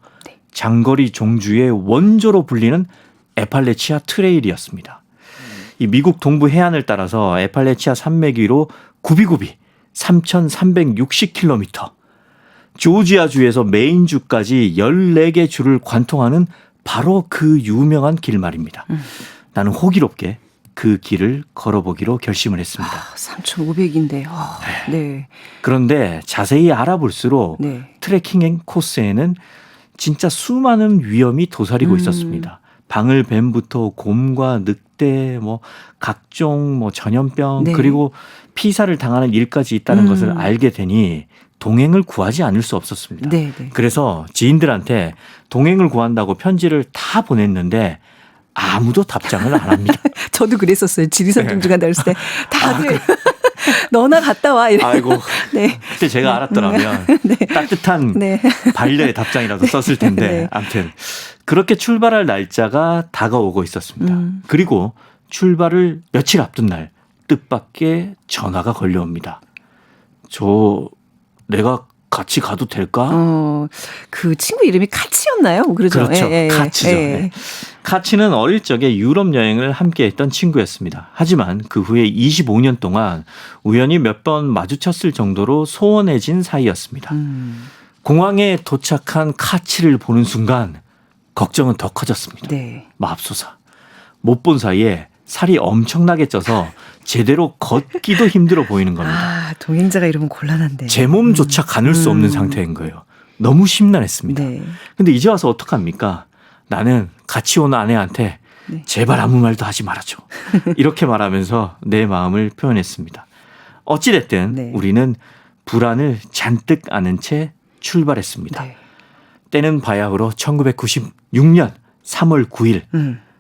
장거리 종주의 원조로 불리는 에팔레치아 트레일이었습니다. 이 미국 동부 해안을 따라서 에팔레치아 산맥 위로 굽이굽이 3,360km, 조지아주에서 메인주까지 14개 주를 관통하는 바로 그 유명한 길 말입니다. 나는 호기롭게 그 길을 걸어보기로 결심을 했습니다. 3,500인데. 네. 그런데 자세히 알아볼수록 네. 트레킹 코스에는 진짜 수많은 위험이 도사리고 있었습니다. 방울뱀부터 곰과 늑대, 뭐 각종 뭐 전염병, 네. 그리고 피사를 당하는 일까지 있다는 것을 알게 되니 동행을 구하지 않을 수 없었습니다. 네, 네. 그래서 지인들한테 동행을 구한다고 편지를 다 보냈는데 아무도 답장을 안 합니다. 저도 그랬었어요. 지리산 동주간 다녔을 때 다들 너나 갔다 와. 이래. 아이고. 네. 그때 제가 알았더라면 따뜻한 네. 반려의 답장이라도 썼을 텐데 네. 아무튼 그렇게 출발할 날짜가 다가오고 있었습니다. 그리고 출발을 며칠 앞둔 날 뜻밖의 전화가 걸려옵니다. 내가 같이 가도 될까? 그 친구 이름이 카치였나요? 그렇죠. 그렇죠. 카치죠. 네. 카치는 어릴 적에 유럽 여행을 함께 했던 친구였습니다. 하지만 그 후에 25년 동안 우연히 몇 번 마주쳤을 정도로 소원해진 사이였습니다. 공항에 도착한 카치를 보는 순간 걱정은 더 커졌습니다. 네. 맙소사. 못 본 사이에 살이 엄청나게 쪄서 제대로 걷기도 힘들어 보이는 겁니다. 아, 동행자가 이러면 곤란한데. 제 몸조차 가눌 수 없는 상태인 거예요. 너무 심란했습니다. 네. 근데 이제 와서 어떡합니까? 나는 같이 온 아내한테 네. 제발 아무 말도 하지 말아줘. 이렇게 말하면서 내 마음을 표현했습니다. 어찌됐든 네. 우리는 불안을 잔뜩 안은 채 출발했습니다. 네. 때는 바야흐로 1996년 3월 9일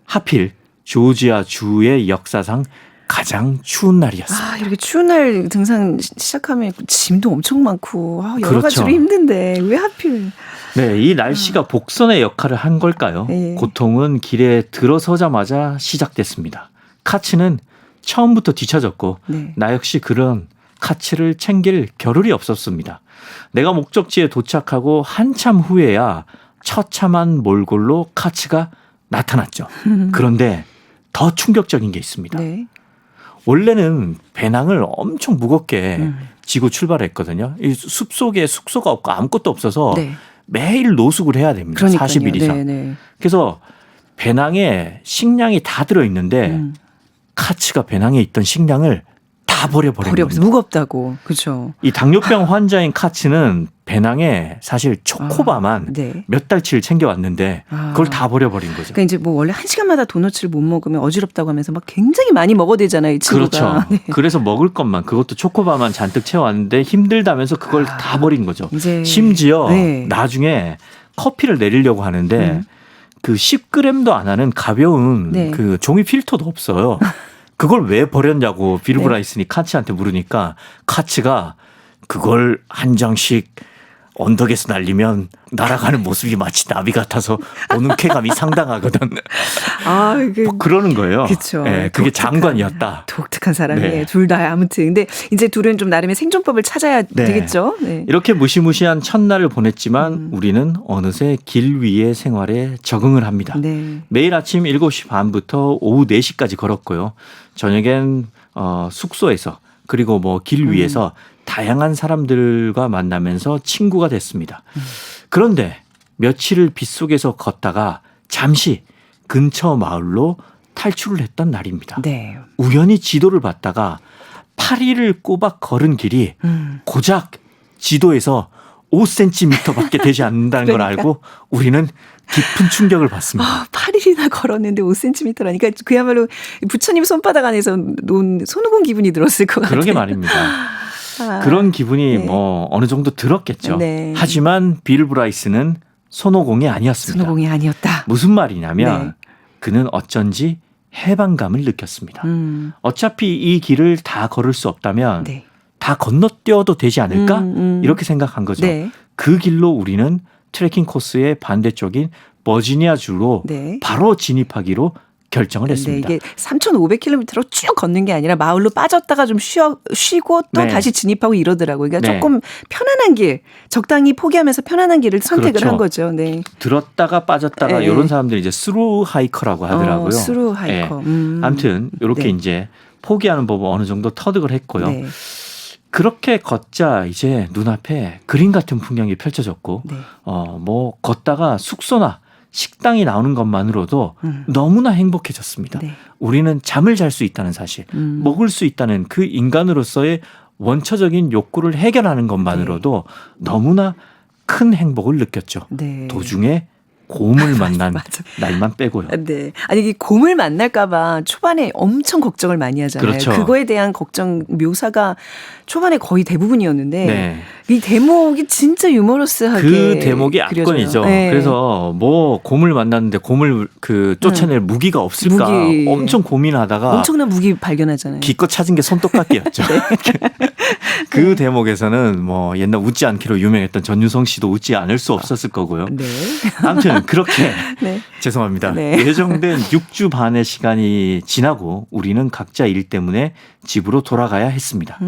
하필 조지아 주의 역사상 가장 추운 날이었습니다. 아, 이렇게 추운 날 등산 시작하면 짐도 엄청 많고 여러 그렇죠. 가지로 힘든데 왜 하필. 네, 이 날씨가 복선의 역할을 한 걸까요? 예. 고통은 길에 들어서자마자 시작됐습니다. 카츠는 처음부터 뒤처졌고 네. 나 역시 그런 카츠를 챙길 겨를이 없었습니다. 내가 목적지에 도착하고 한참 후에야 처참한 몰골로 카츠가 나타났죠. 그런데 더 충격적인 게 있습니다. 네. 원래는 배낭을 엄청 무겁게 지고 출발했거든요. 이 숲속에 숙소가 없고 아무것도 없어서 네. 매일 노숙을 해야 됩니다. 그러니까요. 40일 이상. 네, 네. 그래서 배낭에 식량이 다 들어있는데 카츠가 배낭에 있던 식량을 다 버려버린 겁니다. 무겁다고. 그렇죠. 이 당뇨병 환자인 카츠는 배낭에 사실 초코바만 네. 몇 달치를 챙겨왔는데 그걸 다 버려버린 거죠. 그러니까 이제 뭐 원래 1시간마다 도너츠를 못 먹으면 어지럽다고 하면서 막 굉장히 많이 먹어대잖아요, 이 친구가. 그렇죠. 네. 그래서 먹을 것만 그것도 초코바만 잔뜩 채워왔는데 힘들다면서 그걸 다 버린 거죠. 이제 심지어 네. 나중에 커피를 내리려고 하는데 그 10g도 안 하는 가벼운 네. 그 종이 필터도 없어요. 그걸 왜 버렸냐고 빌 브라이슨이 카츠한테 물으니까 카츠가 그걸 한 장씩 언덕에서 날리면 날아가는 모습이 마치 나비 같아서 보는 쾌감이 상당하거든. 아, 그러는 거예요. 그렇죠. 네, 그게 장관이었다. 독특한 사람이에요. 네. 둘 다 아무튼. 근데 이제 둘은 좀 나름의 생존법을 찾아야 네. 되겠죠. 네. 이렇게 무시무시한 첫날을 보냈지만 우리는 어느새 길 위의 생활에 적응을 합니다. 네. 매일 아침 7시 반부터 오후 4시까지 걸었고요. 저녁엔 숙소에서 그리고 뭐 길 위에서 다양한 사람들과 만나면서 친구가 됐습니다. 그런데 며칠을 빗속에서 걷다가 잠시 근처 마을로 탈출을 했던 날입니다. 네. 우연히 지도를 봤다가 8일을 꼬박 걸은 길이 고작 지도에서 5cm밖에 되지 않는다는 걸 알고 우리는 깊은 충격을 받습니다. 8일이나 걸었는데 5cm라니까 그야말로 부처님 손바닥 안에서 논 손오공 기분이 들었을 것 같아요. 그러게 말입니다. 아, 그런 기분이 네. 뭐 어느 정도 들었겠죠. 네. 하지만 빌 브라이스는 손오공이 아니었습니다. 손오공이 아니었다. 무슨 말이냐면 네. 그는 어쩐지 해방감을 느꼈습니다. 어차피 이 길을 다 걸을 수 없다면 네. 다 건너뛰어도 되지 않을까? 이렇게 생각한 거죠. 네. 그 길로 우리는 트레킹 코스의 반대쪽인 버지니아주로 네. 바로 진입하기로 결정을 했습니다. 이게 3,500km로 쭉 걷는 게 아니라 마을로 빠졌다가 좀 쉬고 또 네. 다시 진입하고 이러더라고요. 그러니까 네. 조금 편안한 길, 적당히 포기하면서 편안한 길을 선택을 그렇죠. 한 거죠. 네. 들었다가 빠졌다가 네. 이런 사람들이 이제 스루 하이커라고 하더라고요. 스루 하이커. 아무튼 이렇게 네. 이제 포기하는 법을 어느 정도 터득을 했고요. 네. 그렇게 걷자 이제 눈앞에 그림 같은 풍경이 펼쳐졌고 네. 뭐 걷다가 숙소나 식당이 나오는 것만으로도 너무나 행복해졌습니다. 네. 우리는 잠을 잘 수 있다는 사실, 먹을 수 있다는 그 인간으로서의 원초적인 욕구를 해결하는 것만으로도 너무나 큰 행복을 느꼈죠. 네. 도중에 곰을 만난 맞아. 날만 빼고요. 네. 아니, 이 곰을 만날까봐 초반에 엄청 걱정을 많이 하잖아요. 그렇죠. 그거에 대한 걱정 묘사가 초반에 거의 대부분이었는데 네. 이 대목이 진짜 유머러스하게 그 대목이 그려져요. 압권이죠. 네. 그래서 뭐 곰을 만났는데 곰을 그 쫓아낼 무기가 없을까 무기. 엄청 고민하다가 엄청난 무기 발견하잖아요. 기껏 찾은 게 손톱깎이였죠. 그 대목에서는 뭐 옛날 웃지 않기로 유명했던 전유성 씨도 웃지 않을 수 없었을 거고요. 네. 아무튼 그렇게 네. 죄송합니다. 네. 예정된 6주 반의 시간이 지나고 우리는 각자 일 때문에 집으로 돌아가야 했습니다.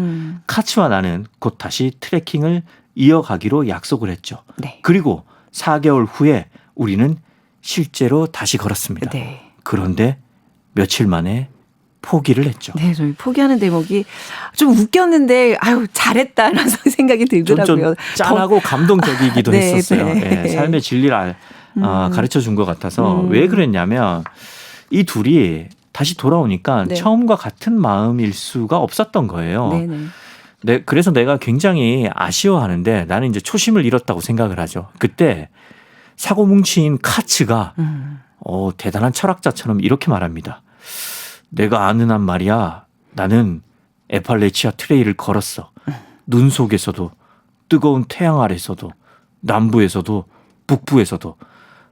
카츠와 나는 곧 다시 트레킹을 이어가기로 약속을 했죠. 네. 그리고 4개월 후에 우리는 실제로 다시 걸었습니다. 네. 그런데 며칠 만에 포기를 했죠. 네, 저희 포기하는 대목이 좀 웃겼는데 아유 잘했다라는 생각이 들더라고요. 좀 짠하고 감동적이기도 네, 했었어요. 네. 예, 삶의 진리를 가르쳐 준 것 같아서 왜 그랬냐면 이 둘이 다시 돌아오니까 네. 처음과 같은 마음일 수가 없었던 거예요. 네네. 그래서 내가 굉장히 아쉬워하는데 나는 이제 초심을 잃었다고 생각을 하죠. 그때 사고뭉치인 카츠가 대단한 철학자처럼 이렇게 말합니다. 내가 아는 한 말이야. 나는 에팔레치아 트레일을 걸었어. 눈 속에서도 뜨거운 태양 아래서도 남부에서도 북부에서도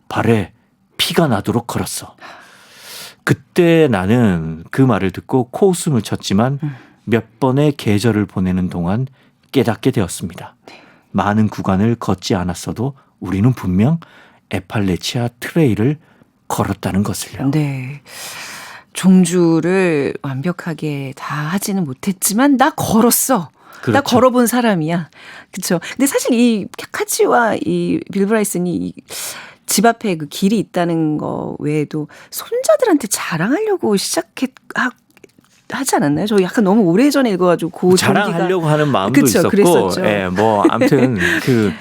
발에 피가 나도록 걸었어. 그때 나는 그 말을 듣고 코웃음을 쳤지만 몇 번의 계절을 보내는 동안 깨닫게 되었습니다. 많은 구간을 걷지 않았어도 우리는 분명 에팔레치아 트레일을 걸었다는 것을요. 네. 종주를 완벽하게 다 하지는 못했지만 나 걸었어. 나 그렇죠. 걸어본 사람이야. 그렇죠. 근데 사실 이 카츠와 이 빌 브라이슨이 집 앞에 그 길이 있다는 거 외에도 손자들한테 자랑하려고 하지 않았나요? 저 약간 너무 오래전에 읽어가지고 그 자랑하려고 하는 마음도 그쵸, 있었고, 그랬었죠. 예, 뭐 아무튼 그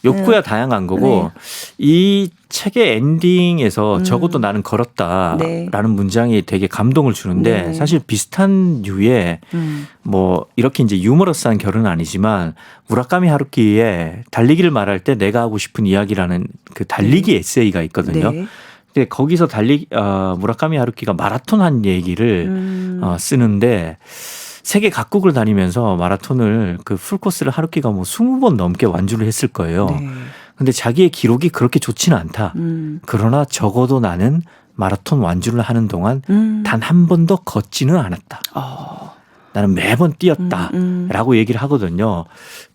욕구야 다양한 거고 이 책의 엔딩에서 적어도 나는 걸었다라는 네. 문장이 되게 감동을 주는데 네. 사실 비슷한 류의 뭐 이렇게 이제 유머러스한 결은 아니지만 무라카미 하루키의 달리기를 말할 때 내가 하고 싶은 이야기라는 그 달리기 에세이가 있거든요. 네. 근데 거기서 무라카미 하루키가 마라톤 한 얘기를 쓰는데 세계 각국을 다니면서 마라톤을 그 풀코스를 하루키가 뭐 20번 넘게 완주를 했을 거예요. 네. 근데 자기의 기록이 그렇게 좋지는 않다. 그러나 적어도 나는 마라톤 완주를 하는 동안 단 한 번도 걷지는 않았다. 나는 매번 뛰었다라고 얘기를 하거든요.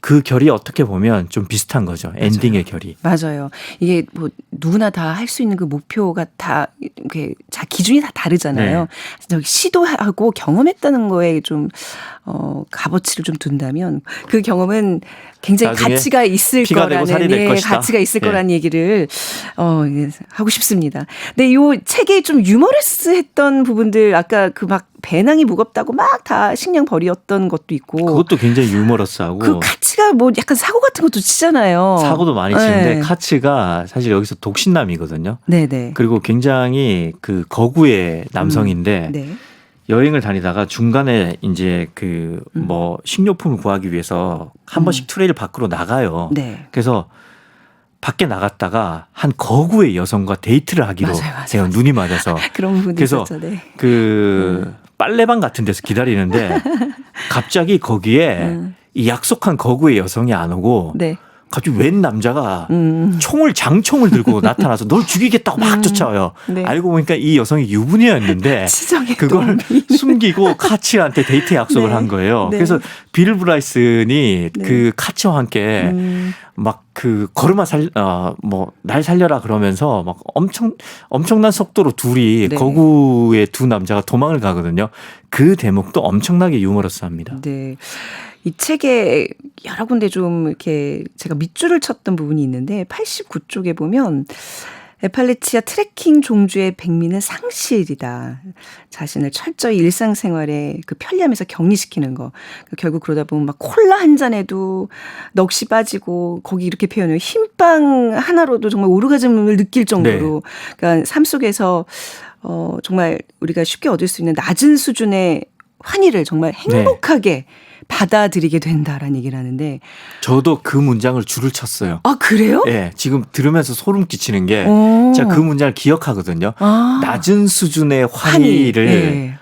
그 결이 어떻게 보면 좀 비슷한 거죠. 엔딩의 결이. 맞아요. 이게 뭐 누구나 다 할 수 있는 그 목표가 다 이렇게 자 기준이 다 다르잖아요. 저기 시도하고 경험했다는 거에 좀 값어치를 좀 둔다면 그 경험은 굉장히 나중에 가치가 있을 피가 되고 살이 될 것이다. 가치가 있을 네. 거라는 얘기를 하고 싶습니다. 근데 요 책에 좀 유머러스했던 부분들 아까 그 막 배낭이 무겁다고 막 다 식량 버렸던 것도 있고 그것도 굉장히 유머러스하고 그 카츠가 뭐 약간 사고 같은 것도 치잖아요. 사고도 많이 치는데 네. 카츠가 사실 여기서 독신남이거든요. 네네. 그리고 굉장히 그 거구의 남성인데 네. 여행을 다니다가 중간에 이제 그 뭐 식료품을 구하기 위해서 한 번씩 트레일 밖으로 나가요. 네. 그래서 밖에 나갔다가 한 거구의 여성과 데이트를 하기로 맞아요. 제가 눈이 맞아서 그런 부분이 그래서 있었죠. 네. 그 빨래방 같은 데서 기다리는데 갑자기 거기에 이 약속한 거구의 여성이 안 오고 네. 갑자기 웬 남자가 장총을 들고 나타나서 널 죽이겠다고 막 쫓아와요. 네. 알고 보니까 이 여성이 유부녀였는데 치정의 그걸 도움이. 숨기고 카치한테 데이트 약속을 네. 한 거예요. 네. 그래서 빌 브라이슨이 네. 그 카치와 함께 막 그 걸음아 날 살려라 그러면서 막 엄청난 속도로 둘이 네. 거구의 두 남자가 도망을 가거든요. 그 대목도 엄청나게 유머러스합니다. 네. 이 책에 여러 군데 좀 이렇게 제가 밑줄을 쳤던 부분이 있는데 89쪽에 보면 에팔레치아 트레킹 종주의 백미는 상실이다. 자신을 철저히 일상생활에 그 편리하면서 격리시키는 거. 결국 그러다 보면 막 콜라 한 잔에도 넋이 빠지고 거기 이렇게 표현해요. 흰빵 하나로도 정말 오르가즘을 느낄 정도로. 네. 그러니까 삶 속에서 정말 우리가 쉽게 얻을 수 있는 낮은 수준의 환희를 정말 행복하게 네. 받아들이게 된다라는 얘기를 하는데 저도 그 문장을 줄을 쳤어요. 아 그래요? 네, 지금 들으면서 소름 끼치는 게 제가 그 문장을 기억하거든요. 낮은 수준의 환희를 네.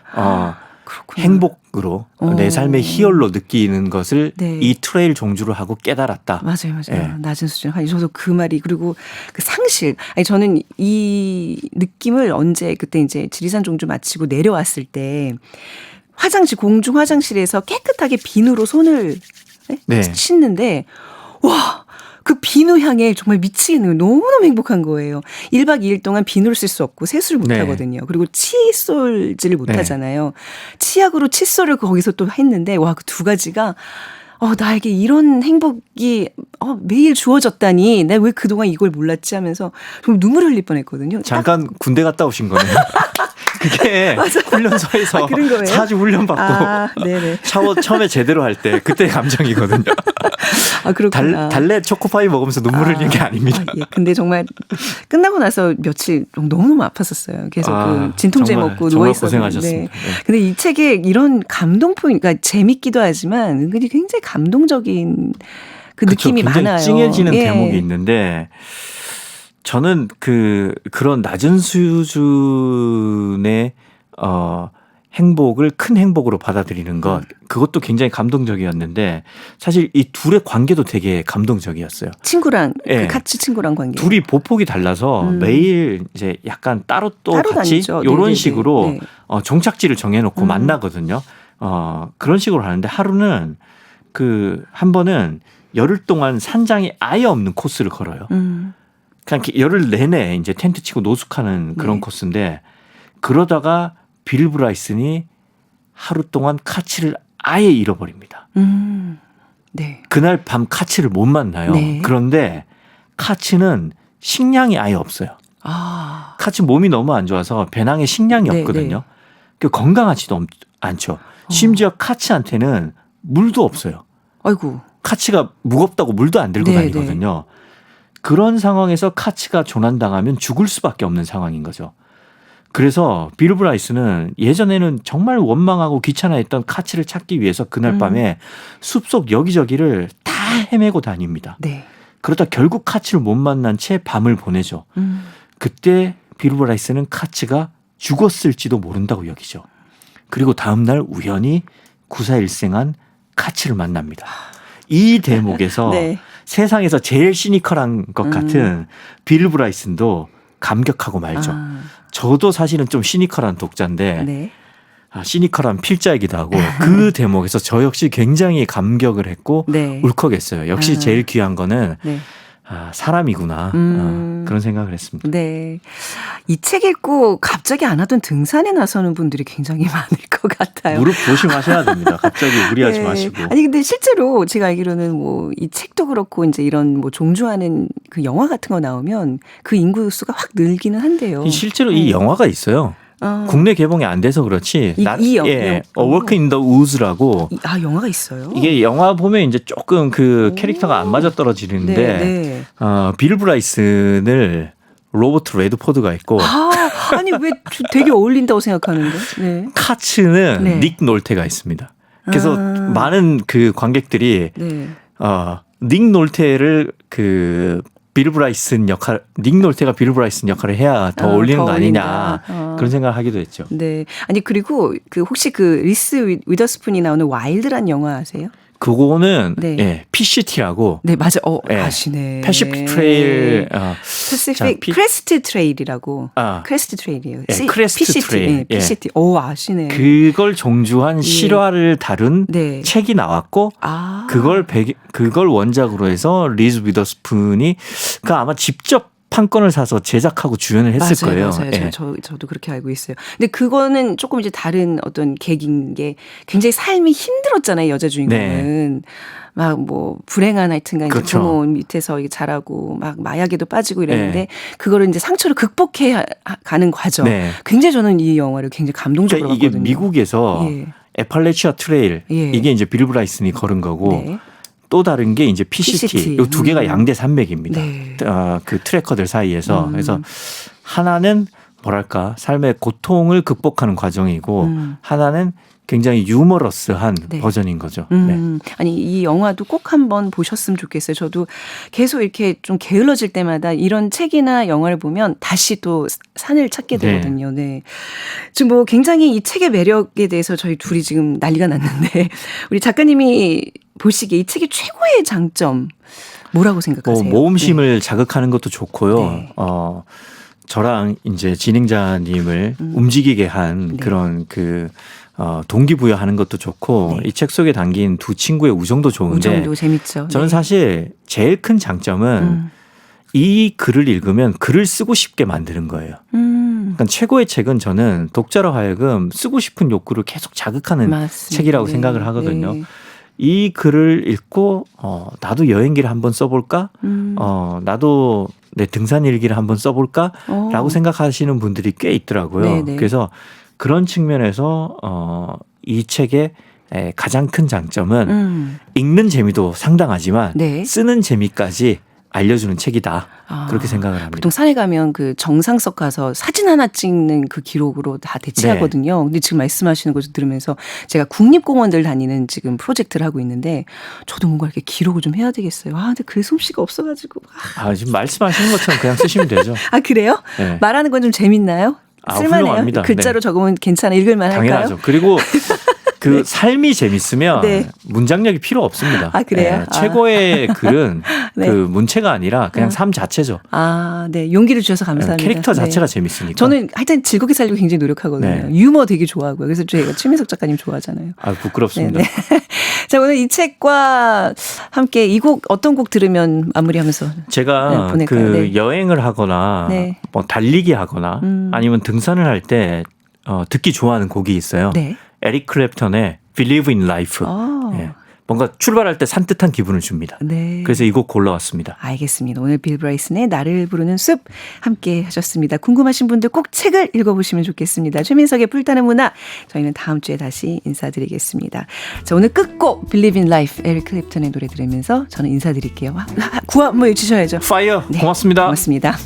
행복으로 내 삶의 희열로 느끼는 것을 네. 이 트레일 종주를 하고 깨달았다. 맞아요. 네. 낮은 수준의 환희. 저도 그 말이 그리고 그 상실. 아니 저는 이 느낌을 언제 그때 이제 지리산 종주 마치고 내려왔을 때. 공중 화장실에서 깨끗하게 비누로 손을 네. 씻는데 와, 그 비누 향에 정말 미치겠는 거예요. 너무너무 행복한 거예요. 1박 2일 동안 비누를 쓸 수 없고 세수를 못 네. 하거든요. 그리고 칫솔질을 못 네. 하잖아요. 치약으로 칫솔을 거기서 또 했는데 와, 그 두 가지가 나에게 이런 행복이 매일 주어졌다니 내가 왜 그동안 이걸 몰랐지 하면서 좀 눈물 흘릴 뻔했거든요. 잠깐 군대 갔다 오신 거네요. 그게 훈련소에서 4주 훈련받고 샤워 처음에 제대로 할 때 그때 감정이거든요. 아, 그렇구나. 달래 초코파이 먹으면서 눈물 흘리는 게 아닙니다. 예. 근데 정말 끝나고 나서 며칠 너무너무 아팠었어요. 계속 그 진통제 먹고 누워 있었는데. 고생하셨습니다. 네. 근데 이 책에 이런 감동 포인트, 그러니까 재밌기도 하지만 은근히 굉장히 감동적인 그 느낌이 굉장히 많아요. 찡해지는 예. 대목이 있는데 저는 그런 낮은 수준의 행복을 큰 행복으로 받아들이는 것 그것도 굉장히 감동적이었는데 사실 이 둘의 관계도 되게 감동적이었어요. 친구랑 네. 같이 친구랑 관계. 둘이 보폭이 달라서 매일 이제 약간 따로 같이 이런 식으로 네. 종착지를 정해놓고 만나거든요. 그런 식으로 하는데 하루는 한 번은 열흘 동안 산장이 아예 없는 코스를 걸어요. 그냥 열흘 내내 이제 텐트 치고 노숙하는 그런 네. 코스인데 그러다가 빌 브라이슨이 하루 동안 카치를 아예 잃어버립니다. 네. 그날 밤 카치를 못 만나요. 네. 그런데 카치는 식량이 아예 없어요. 카치 몸이 너무 안 좋아서 배낭에 식량이 네, 없거든요. 건강하지도 않죠. 심지어 카치한테는 물도 없어요. 아이고. 카치가 무겁다고 물도 안 들고 다니거든요. 그런 상황에서 카치가 조난당하면 죽을 수밖에 없는 상황인 거죠. 그래서 빌 브라이슨은 예전에는 정말 원망하고 귀찮아했던 카치를 찾기 위해서 그날 밤에 숲속 여기저기를 다 헤매고 다닙니다. 네. 그러다 결국 카치를 못 만난 채 밤을 보내죠. 그때 빌 브라이슨은 카치가 죽었을지도 모른다고 여기죠. 그리고 다음 날 우연히 구사일생한 카치를 만납니다. 이 대목에서 네. 세상에서 제일 시니컬한 것 같은 빌 브라이슨도 감격하고 말죠. 저도 사실은 좀 시니컬한 독자인데 네. 시니컬한 필자이기도 하고 그 대목에서 저 역시 굉장히 감격을 했고 네. 울컥했어요. 역시 제일 귀한 거는 네. 사람이구나 그런 생각을 했습니다. 네. 이 책 읽고 갑자기 안 하던 등산에 나서는 분들이 굉장히 많을 것 같아요. 무릎 조심하셔야 됩니다. 갑자기 무리하지 네. 마시고. 아니 근데 실제로 제가 알기로는 뭐 이 책도 그렇고 이제 이런 뭐 종주하는 그 영화 같은 거 나오면 그 인구 수가 확 늘기는 한데요. 실제로 이 영화가 있어요. 국내 개봉이 안 돼서 그렇지. A Walk in the Woods라고. 영화가 있어요. 이게 영화 보면 이제 조금 그 캐릭터가 안 맞아 떨어지는데 빌 브라이슨을 로버트 레드포드가 있고 아니 왜 되게 어울린다고 생각하는데. 네. 카츠는 닉 놀테가 있습니다. 그래서 많은 그 관객들이 닉 놀테를 빌 브라이슨 닉 놀테가 빌 브라이슨 역할을 해야 더 어울리는 거 아니냐 그런 생각을 하기도 했죠. 네. 아니 그리고 혹시 리스 위더스푼이 나오는 와일드란 영화 아세요? 그거는 네. 예, PCT라고 네, 맞아. 예, 아시네. 패시픽 트레일 패시픽 크레스트 트레일이라고. 크레스트 트레일이에요. 예, 크레스트 PCT. 트레일. 네, PCT. 오, 아시네. 그걸 종주한 실화를 다룬 네. 책이 나왔고 아. 그걸 원작으로 해서 리즈 위더스푼이 그 아마 직접 판권을 사서 제작하고 주연을 했을 맞아요, 거예요. 맞아요. 예. 저도 그렇게 알고 있어요. 근데 그거는 조금 이제 다른 어떤 계기인 게 굉장히 삶이 힘들었잖아요, 여자 주인공은. 막 뭐 불행한 하여튼간 이제 그렇죠. 부모 밑에서 이게 자라고 막 마약에도 빠지고 이랬는데 네. 그거를 이제 상처를 극복해 가는 과정. 네. 굉장히 저는 이 영화를 굉장히 감동적으로 그러니까 이게 봤거든요. 미국에서 예. 에팔레치아 트레일 예. 이게 이제 빌 브라이슨이 걸은 거고 네. 또 다른 게 이제 PCT. 이 두 개가 양대 산맥입니다. 네. 그 트래커들 사이에서 그래서 하나는 뭐랄까 삶의 고통을 극복하는 과정이고 하나는 굉장히 유머러스한 네. 버전인 거죠. 네. 아니 이 영화도 꼭 한번 보셨으면 좋겠어요. 저도 계속 이렇게 좀 게을러질 때마다 이런 책이나 영화를 보면 다시 또 산을 찾게 되거든요. 네. 지금 뭐 굉장히 이 책의 매력에 대해서 저희 둘이 지금 난리가 났는데 우리 작가님이 보시기에 이 책의 최고의 장점 뭐라고 생각하세요? 모험심을 자극하는 것도 좋고요. 네. 저랑 이제 진행자님을 움직이게 한 네. 그런 동기부여하는 것도 좋고 네. 이 책 속에 담긴 두 친구의 우정도 좋은데 우정도 재밌죠. 저는 네. 사실 제일 큰 장점은 이 글을 읽으면 글을 쓰고 싶게 만드는 거예요. 그러니까 최고의 책은 저는 독자로 하여금 쓰고 싶은 욕구를 계속 자극하는 맞습니다. 책이라고 네. 생각을 하거든요. 네. 이 글을 읽고 나도 여행기를 한번 써볼까? 나도 내 등산 일기를 한번 써볼까?라고 생각하시는 분들이 꽤 있더라고요. 네네. 그래서 그런 측면에서 이 책의 가장 큰 장점은 읽는 재미도 상당하지만 네. 쓰는 재미까지 알려주는 책이다. 아, 그렇게 생각을 합니다. 보통 산에 가면 그 정상석 가서 사진 하나 찍는 그 기록으로 다 대체하거든요. 네. 근데 지금 말씀하시는 것을 들으면서 제가 국립공원들 다니는 지금 프로젝트를 하고 있는데 저도 뭔가 이렇게 기록을 좀 해야 되겠어요. 근데 글 솜씨가 없어가지고. 지금 말씀하시는 것처럼 그냥 쓰시면 되죠. 그래요? 네. 말하는 건 좀 재밌나요? 쓸만해요? 훌륭합니다. 글자로 적으면 괜찮아. 읽을만 할까요? 당연하죠. 그리고 그 삶이 재밌으면 네. 문장력이 필요 없습니다. 그래요? 최고의 글은 네. 그 문체가 아니라 그냥 삶 자체죠. 네. 용기를 주셔서 감사합니다. 캐릭터 자체가 네. 재밌으니까. 저는 하여튼 즐겁게 살려고 굉장히 노력하거든요. 네. 유머 되게 좋아하고요. 그래서 제가 최민석 작가님 좋아하잖아요. 부끄럽습니다. 네네. 자, 오늘 이 책과 함께 이 곡 어떤 곡 들으면 마무리하면서 제가 보낼까요? 네. 여행을 하거나 네. 뭐 달리기 하거나 아니면 등산을 할 때 듣기 좋아하는 곡이 있어요. 네. 에릭 클랩턴의 Believe in Life. 예. 뭔가 출발할 때 산뜻한 기분을 줍니다. 네. 그래서 이 곡 골라왔습니다. 알겠습니다. 오늘 빌 브라이슨의 나를 부르는 숲 함께 하셨습니다. 궁금하신 분들 꼭 책을 읽어보시면 좋겠습니다. 최민석의 불타는 문화 저희는 다음 주에 다시 인사드리겠습니다. 자, 오늘 끝곡 Believe in Life 에릭 클랩턴의 노래 들으면서 저는 인사드릴게요. 구호 한번 외치셔야죠. 파이어 네. 고맙습니다. 고맙습니다.